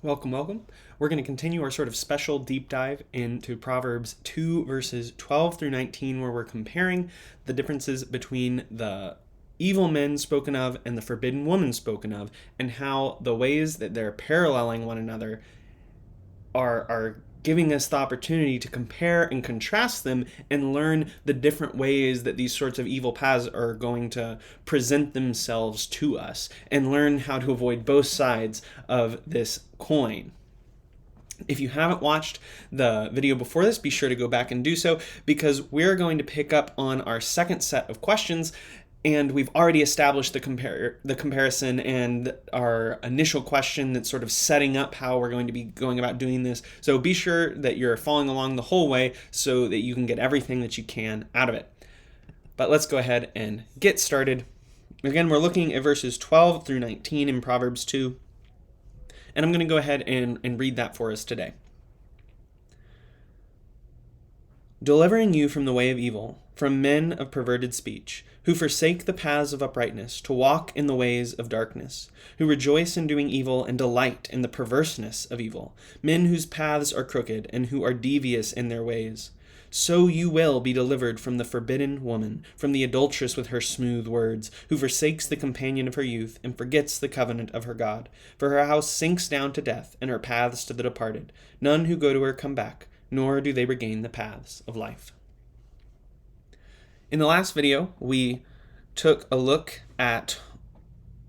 Welcome, welcome. We're going to continue our sort of special deep dive into Proverbs 2, verses 12 through 19, where we're comparing the differences between the evil men spoken of and the forbidden woman spoken of, and how the ways that they're paralleling one another are giving us the opportunity to compare and contrast them and learn the different ways that these sorts of evil paths are going to present themselves to us, and learn how to avoid both sides of this coin. If you haven't watched the video before this, be sure to go back and do so, because we're going to pick up on our second set of questions, and we've already established the comparison and our initial question that's sort of setting up how we're going to be going about doing this. So be sure that you're following along the whole way so that you can get everything that you can out of it. But let's go ahead and get started. Again, we're looking at verses 12 through 19 in Proverbs 2. And I'm going to go ahead and read that for us today. Delivering you from the way of evil, from men of perverted speech, who forsake the paths of uprightness, to walk in the ways of darkness, who rejoice in doing evil and delight in the perverseness of evil, men whose paths are crooked and who are devious in their ways. So you will be delivered from the forbidden woman, from the adulteress with her smooth words, who forsakes the companion of her youth and forgets the covenant of her God. For her house sinks down to death, and her paths to the departed. None who go to her come back, nor do they regain the paths of life. In the last video, we took a look at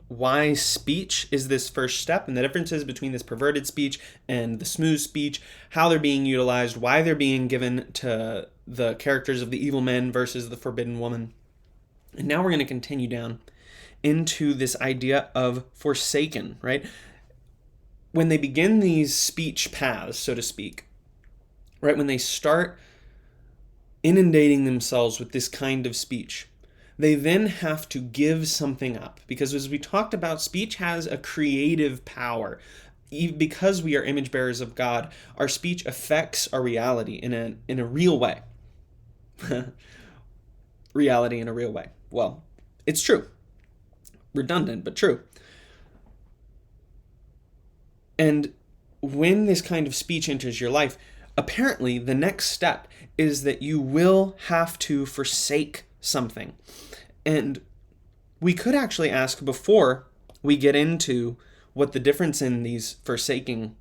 why speech is this first step and the differences between this perverted speech and the smooth speech, how they're being utilized, why they're being given to the characters of the evil men versus the forbidden woman. And now we're going to continue down into this idea of forsaken, right? When they begin these speech paths, so to speak, right, when they start inundating themselves with this kind of speech, they then have to give something up, because as we talked about, speech has a creative power. Because we are image bearers of God, our speech affects our reality in a real way. Reality in a real way. Well, it's true. Redundant, but true. And when this kind of speech enters your life, apparently the next step is that you will have to forsake something. And we could actually ask, before we get into what the difference in these forsaking,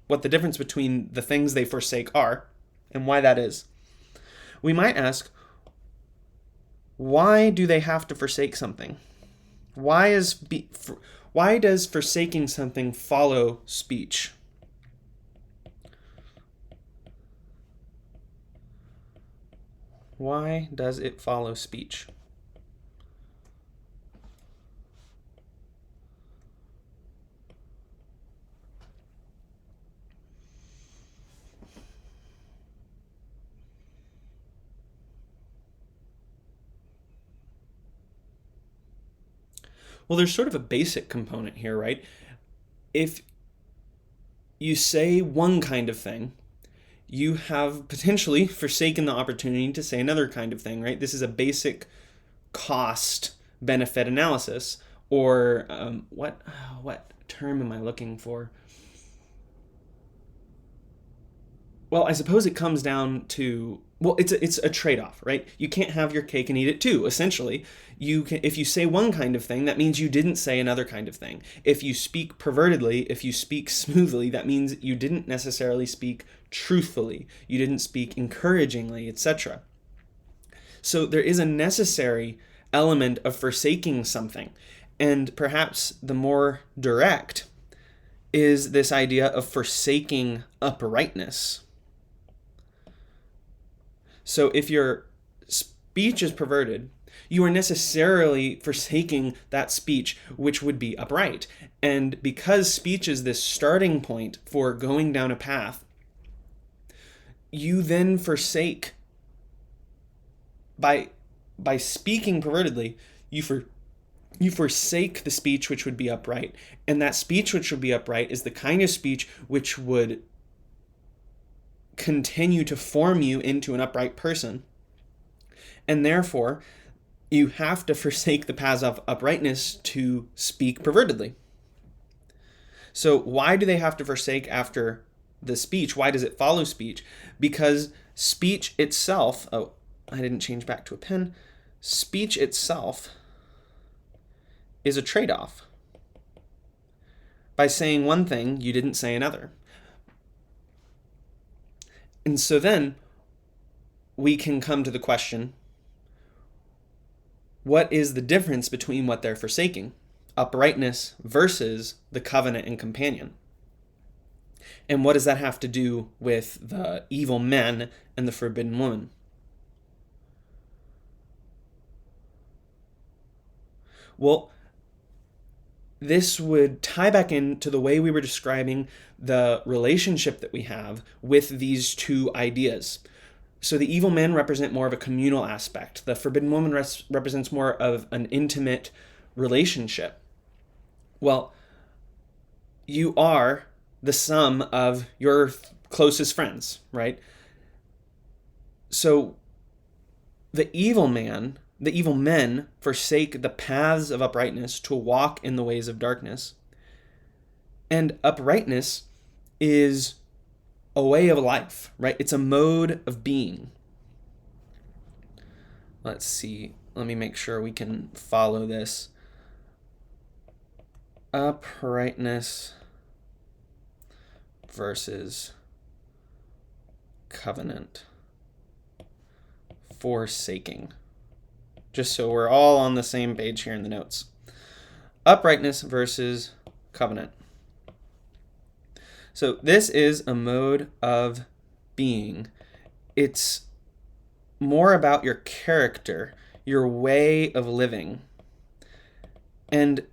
what the difference between the things they forsake are and why that is, we might ask, why do they have to forsake something? Why does forsaking something follow speech? Why does it follow speech? Well, there's sort of a basic component here, right? If you say one kind of thing, you have potentially forsaken the opportunity to say another kind of thing, right? This is a basic cost-benefit analysis, or what term am I looking for? Well, I suppose it comes down to, well, it's a trade-off, right? You can't have your cake and eat it too. Essentially, if you say one kind of thing, that means you didn't say another kind of thing. If you speak pervertedly, if you speak smoothly, that means you didn't necessarily speak truthfully. You didn't speak encouragingly, etc. So there is a necessary element of forsaking something. And perhaps the more direct is this idea of forsaking uprightness. So if your speech is perverted, you are necessarily forsaking that speech which would be upright. And because speech is this starting point for going down a path, you then forsake, by speaking pervertedly, you forsake the speech which would be upright. And that speech which would be upright is the kind of speech which would continue to form you into an upright person. And therefore, you have to forsake the paths of uprightness to speak pervertedly. So why do they have to forsake after the speech? Why does it follow speech? Because speech itself, oh, I didn't change back to a pen. Speech itself is a trade-off. By saying one thing, you didn't say another. And so then we can come to the question, what is the difference between what they're forsaking? Uprightness versus the covenant and companion. And what does that have to do with the evil men and the forbidden woman? Well, this would tie back into the way we were describing the relationship that we have with these two ideas. So the evil men represent more of a communal aspect. The forbidden woman represents more of an intimate relationship. Well, you are the sum of your closest friends, right? So the evil men forsake the paths of uprightness to walk in the ways of darkness. And uprightness is a way of life, right? It's a mode of being. Let's see. Let me make sure we can follow this. Uprightness versus covenant. Forsaking. Just so we're all on the same page here in the notes. Uprightness versus covenant. So this is a mode of being. It's more about your character, your way of living. And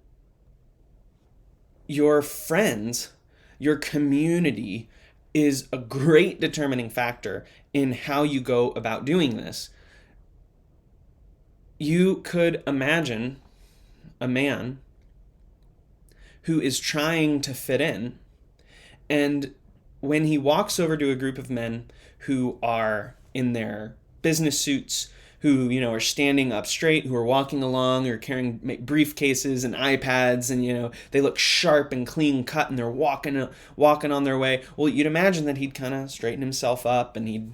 your friends, your community is a great determining factor in how you go about doing this. You could imagine a man who is trying to fit in, and when he walks over to a group of men who are in their business suits, who, are standing up straight, who are walking along, or carrying briefcases and iPads, and, they look sharp and clean cut, and they're walking on their way. Well, you'd imagine that he'd kind of straighten himself up, and he'd,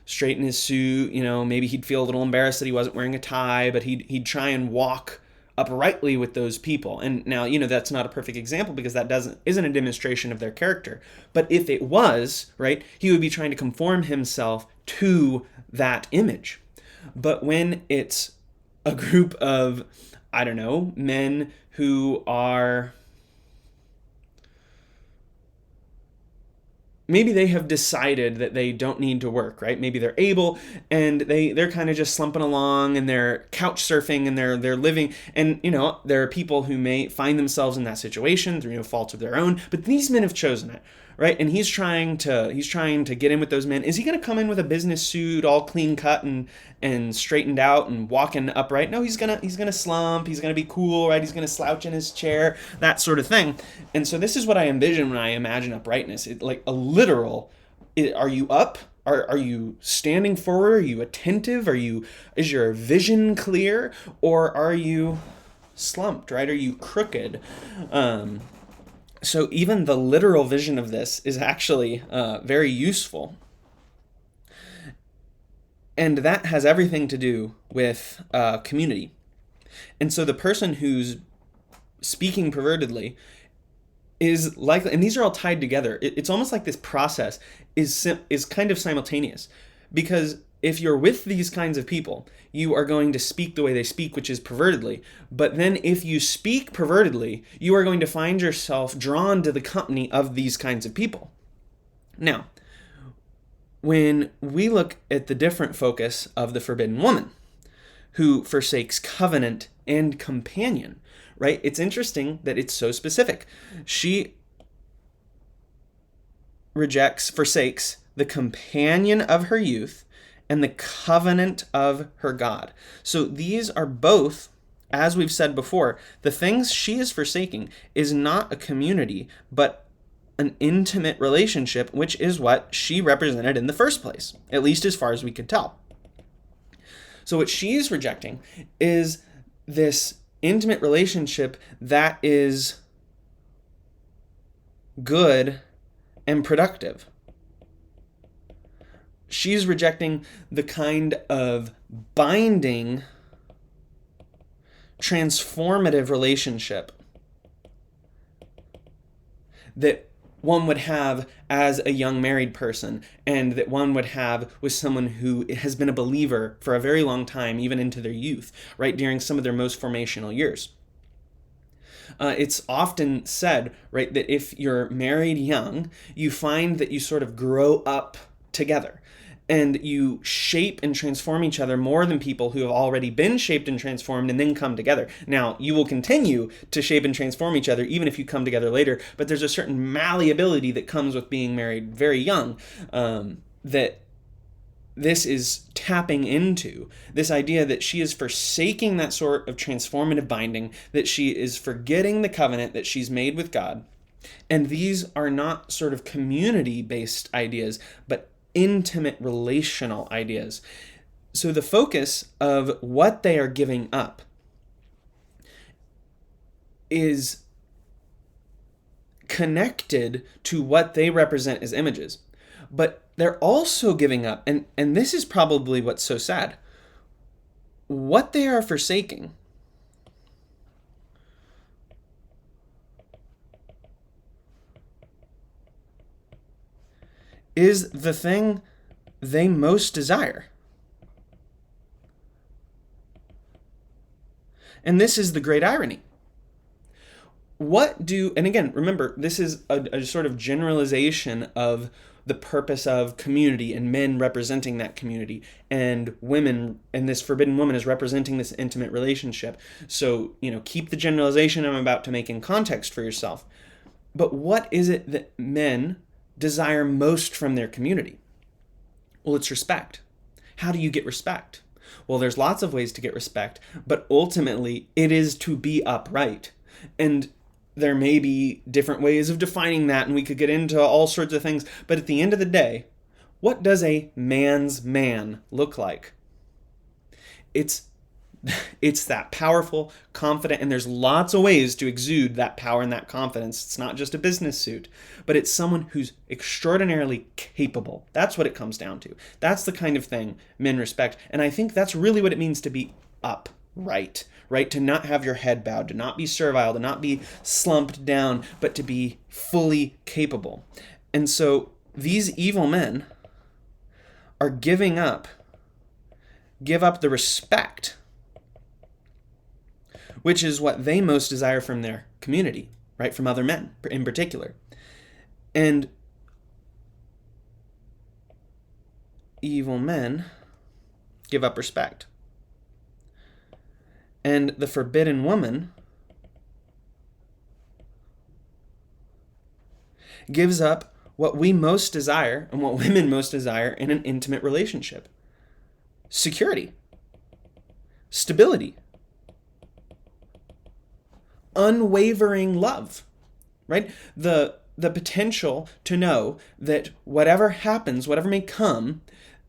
straighten his suit, maybe he'd feel a little embarrassed that he wasn't wearing a tie, but he'd try and walk uprightly with those people. And now, that's not a perfect example because that isn't a demonstration of their character. But if it was, right, he would be trying to conform himself to that image. But when it's a group of, men who are, maybe they have decided that they don't need to work, right? Maybe they're able and they're kind of just slumping along and they're couch surfing and they're living. And, there are people who may find themselves in that situation through no fault of their own, but these men have chosen it, right? And he's trying to get in with those men. Is he going to come in with a business suit, all clean cut and straightened out and walking upright? No, he's gonna slump. He's gonna be cool, right? He's gonna slouch in his chair, that sort of thing. And so this is what I envision when I imagine uprightness. Like a literal. Are you up? Are you standing forward? Are you attentive? Is your vision clear, or are you slumped? Right? Are you crooked? So even the literal vision of this is actually very useful. And that has everything to do with community. And so the person who's speaking pervertedly is likely, and these are all tied together. It's almost like this process is kind of simultaneous. Because if you're with these kinds of people, you are going to speak the way they speak, which is pervertedly. But then if you speak pervertedly, you are going to find yourself drawn to the company of these kinds of people. Now, when we look at the different focus of the forbidden woman, who forsakes covenant and companion, right? It's interesting that it's so specific. She forsakes the companion of her youth and the covenant of her God. So these are both, as we've said before, the things she is forsaking is not a community, but an intimate relationship, which is what she represented in the first place, at least as far as we could tell. So what she is rejecting is this intimate relationship that is good, and productive. She's rejecting the kind of binding, transformative relationship that one would have as a young married person, and that one would have with someone who has been a believer for a very long time, even into their youth, right, during some of their most formational years. It's often said, right, that if you're married young, you find that you sort of grow up together, and you shape and transform each other more than people who have already been shaped and transformed and then come together. Now, you will continue to shape and transform each other even if you come together later, but there's a certain malleability that comes with being married very young, that this is tapping into this idea that she is forsaking that sort of transformative binding, that she is forgetting the covenant that she's made with God. And these are not sort of community-based ideas, but intimate relational ideas. So the focus of what they are giving up is connected to what they represent as images. But they're also giving up, and this is probably what's so sad, what they are forsaking is the thing they most desire. And this is the great irony. And again, remember, this is a sort of generalization of the purpose of community and men representing that community, and women, and this forbidden woman is representing this intimate relationship. So, keep the generalization I'm about to make in context for yourself. But what is it that men desire most from their community? Well, it's respect. How do you get respect? Well, there's lots of ways to get respect, but ultimately it is to be upright. And there may be different ways of defining that, and we could get into all sorts of things, but at the end of the day, what does a man's man look like? It's that powerful, confident, and there's lots of ways to exude that power and that confidence. It's not just a business suit, but it's someone who's extraordinarily capable. That's what it comes down to. That's the kind of thing men respect, and I think that's really what it means to be upright, right? To not have your head bowed, to not be servile, to not be slumped down, but to be fully capable. And so these evil men are give up the respect, which is what they most desire from their community, right? From other men in particular. And evil men give up respect. And the forbidden woman gives up what we most desire and what women most desire in an intimate relationship: security, stability, unwavering love, right? The potential to know that whatever happens, whatever may come,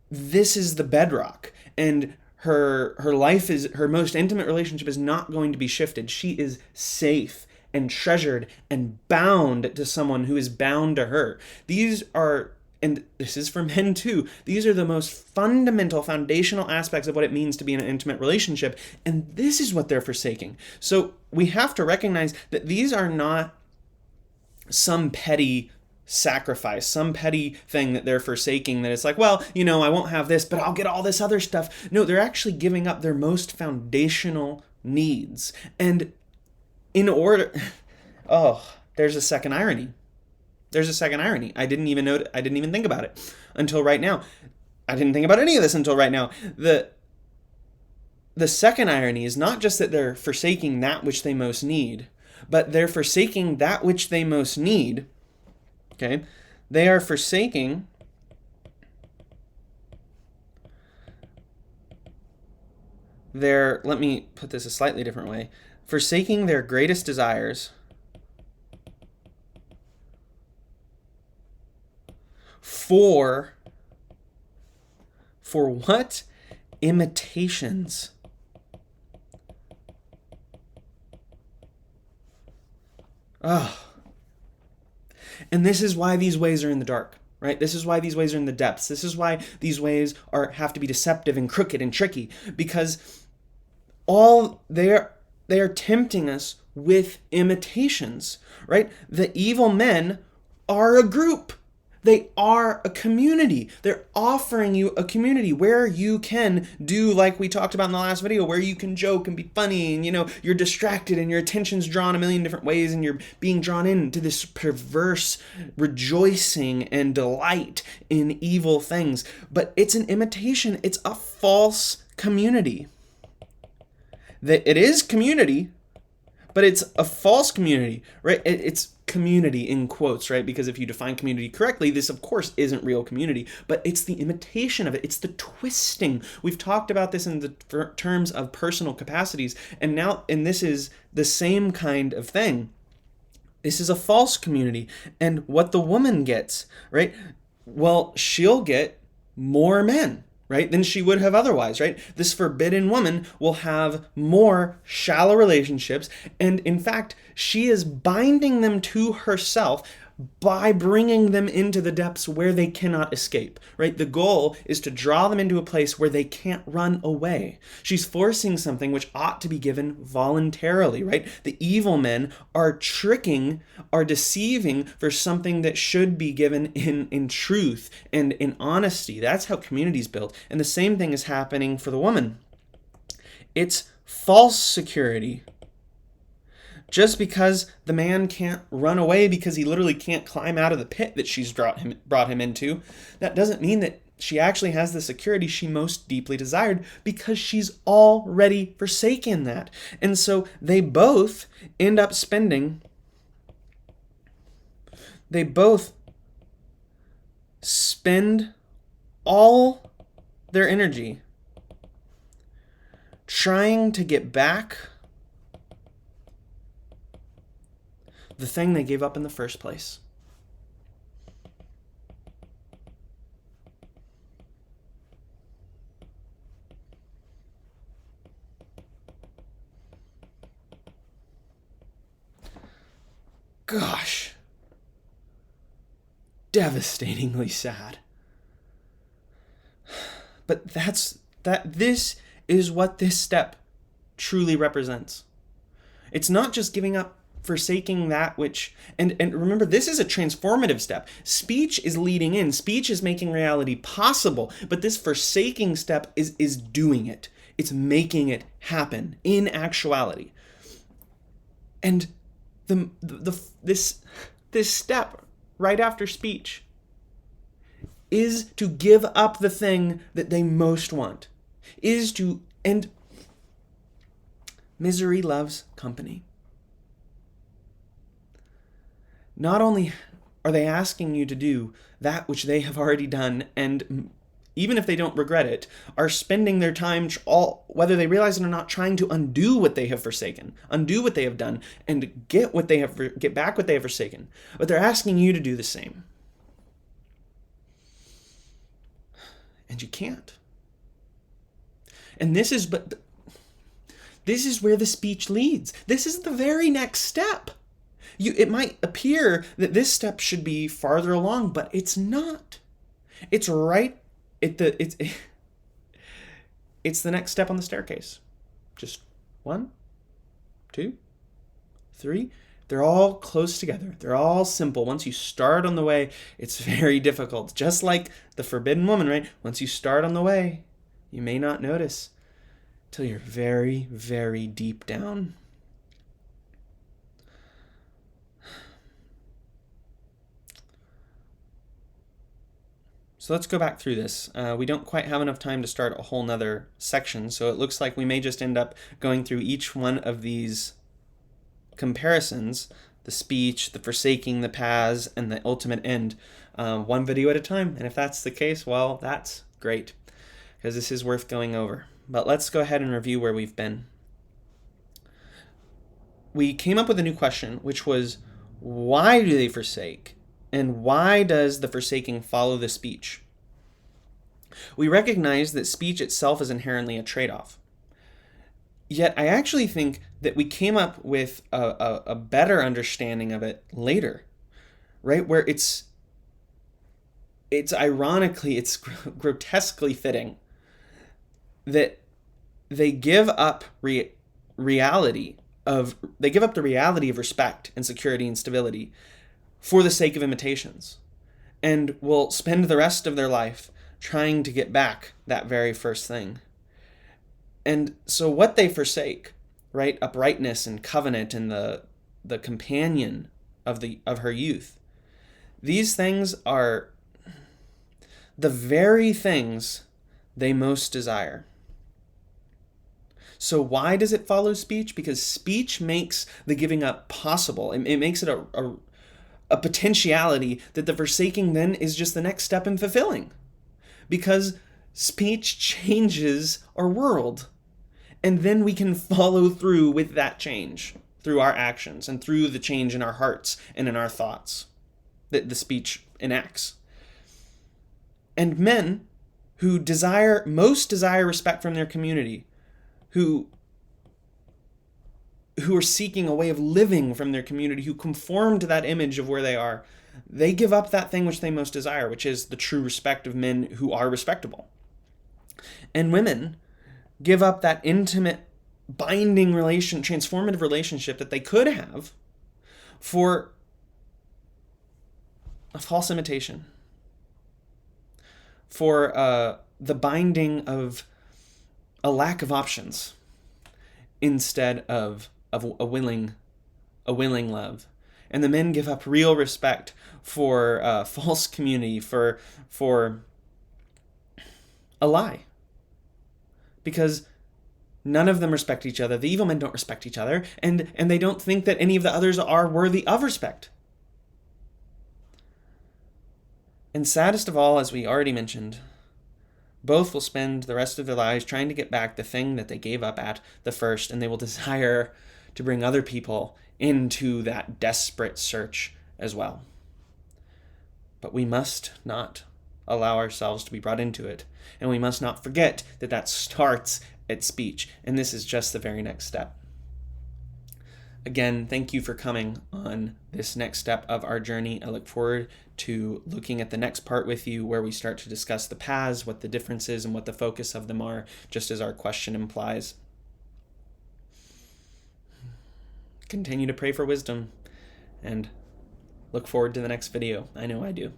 this is the bedrock, and her life is, her most intimate relationship is not going to be shifted. She is safe and treasured and bound to someone who is bound to her. These are, and this is for men too, these are the most fundamental, foundational aspects of what it means to be in an intimate relationship, and this is what they're forsaking. So we have to recognize that these are not some petty sacrifice, some petty thing that they're forsaking, that it's like, well, I won't have this, but I'll get all this other stuff. No, they're actually giving up their most foundational needs. And in order, there's a second irony. I didn't even think about it until right now. I didn't think about any of this until right now. The second irony is not just that they're forsaking that which they most need, but they're forsaking that which they most need. Okay? They are forsaking let me put this a slightly different way, forsaking their greatest desires for what? Imitations. And this is why these ways are in the dark, right? This is why these ways are in the depths. This is why these ways have to be deceptive and crooked and tricky, because all they are tempting us with imitations, right? The evil men are a group. They are a community. They're offering you a community where you can do, like we talked about in the last video, where you can joke and be funny, and you're distracted and your attention's drawn a million different ways, and you're being drawn into this perverse rejoicing and delight in evil things. But it's an imitation. It's a false community. That it is community, but it's a false community, right? It's community in quotes, right? Because if you define community correctly, this of course isn't real community, but it's the imitation of it. It's the twisting. We've talked about this in the terms of personal capacities, and this is the same kind of thing. This is a false community. And what the woman gets, right? Well, she'll get more men, right, than she would have otherwise, right? This forbidden woman will have more shallow relationships, and in fact, she is binding them to herself by bringing them into the depths where they cannot escape, right? The goal is to draw them into a place where they can't run away. She's forcing something which ought to be given voluntarily, right? The evil men are deceiving for something that should be given in truth and in honesty. That's how community is built. And the same thing is happening for the woman. It's false security. Just because the man can't run away because he literally can't climb out of the pit that she's brought him into, that doesn't mean that she actually has the security she most deeply desired, because she's already forsaken that. And so they both end up spend all their energy trying to get back the thing they gave up in the first place. Gosh. Devastatingly sad. But this is what this step truly represents. It's not just giving up, forsaking that which, and remember, this is a transformative step. Speech is leading in. Speech is making reality possible, but this forsaking step is doing it. It's making it happen in actuality. And this step right after speech is to give up the thing that they most want. And misery loves company. Not only are they asking you to do that which they have already done, and even if they don't regret it, are spending their time, whether they realize it or not, trying to undo what they have forsaken, undo what they have done, and get back what they have forsaken. But they're asking you to do the same. And you can't. And this is where the speech leads. This is the very next step. It might appear that this step should be farther along, but it's not. It's right at it's the next step on the staircase. Just 1, 2, 3. They're all close together. They're all simple. Once you start on the way, it's very difficult. Just like the forbidden woman, right? Once you start on the way, you may not notice till you're very, very deep down. So let's go back through this. We don't quite have enough time to start a whole nother section, so it looks like we may just end up going through each one of these comparisons, the speech, the forsaking, the paths, and the ultimate end, one video at a time. And if that's the case, well, that's great, because this is worth going over. But let's go ahead and review where we've been. We came up with a new question, which was, why do they forsake? And why does the forsaking follow the speech? We recognize that speech itself is inherently a trade-off. Yet I actually think that we came up with a better understanding of it later. right? Where it's ironically, it's grotesquely fitting that they give up reality they give up the reality of respect and security and stability for the sake of imitations, and will spend the rest of their life trying to get back that very first thing. And so what they forsake, right, uprightness and covenant and the companion of her youth, these things are the very things they most desire. So why does it follow speech? Because speech makes the giving up possible. It makes it a potentiality that the forsaking then is just the next step in fulfilling. Because speech changes our world. And then we can follow through with that change through our actions and through the change in our hearts and in our thoughts that the speech enacts. And men who most desire respect from their community, who are seeking a way of living from their community, who conform to that image of where they are, they give up that thing which they most desire, which is the true respect of men who are respectable. And women give up that intimate, binding transformative relationship that they could have for a false imitation, for the binding of a lack of options instead of a willing love. And the men give up real respect for false community, for a lie. Because none of them respect each other. The evil men don't respect each other, and they don't think that any of the others are worthy of respect. And saddest of all, as we already mentioned, both will spend the rest of their lives trying to get back the thing that they gave up at the first, and they will desire to bring other people into that desperate search as well. But we must not allow ourselves to be brought into it, and we must not forget that that starts at speech, and this is just the very next step. Again, thank you for coming on this next step of our journey. I look forward to looking at the next part with you, where we start to discuss the paths, what the differences and what the focus of them are, just as our question implies. Continue to pray for wisdom and look forward to the next video. I know I do.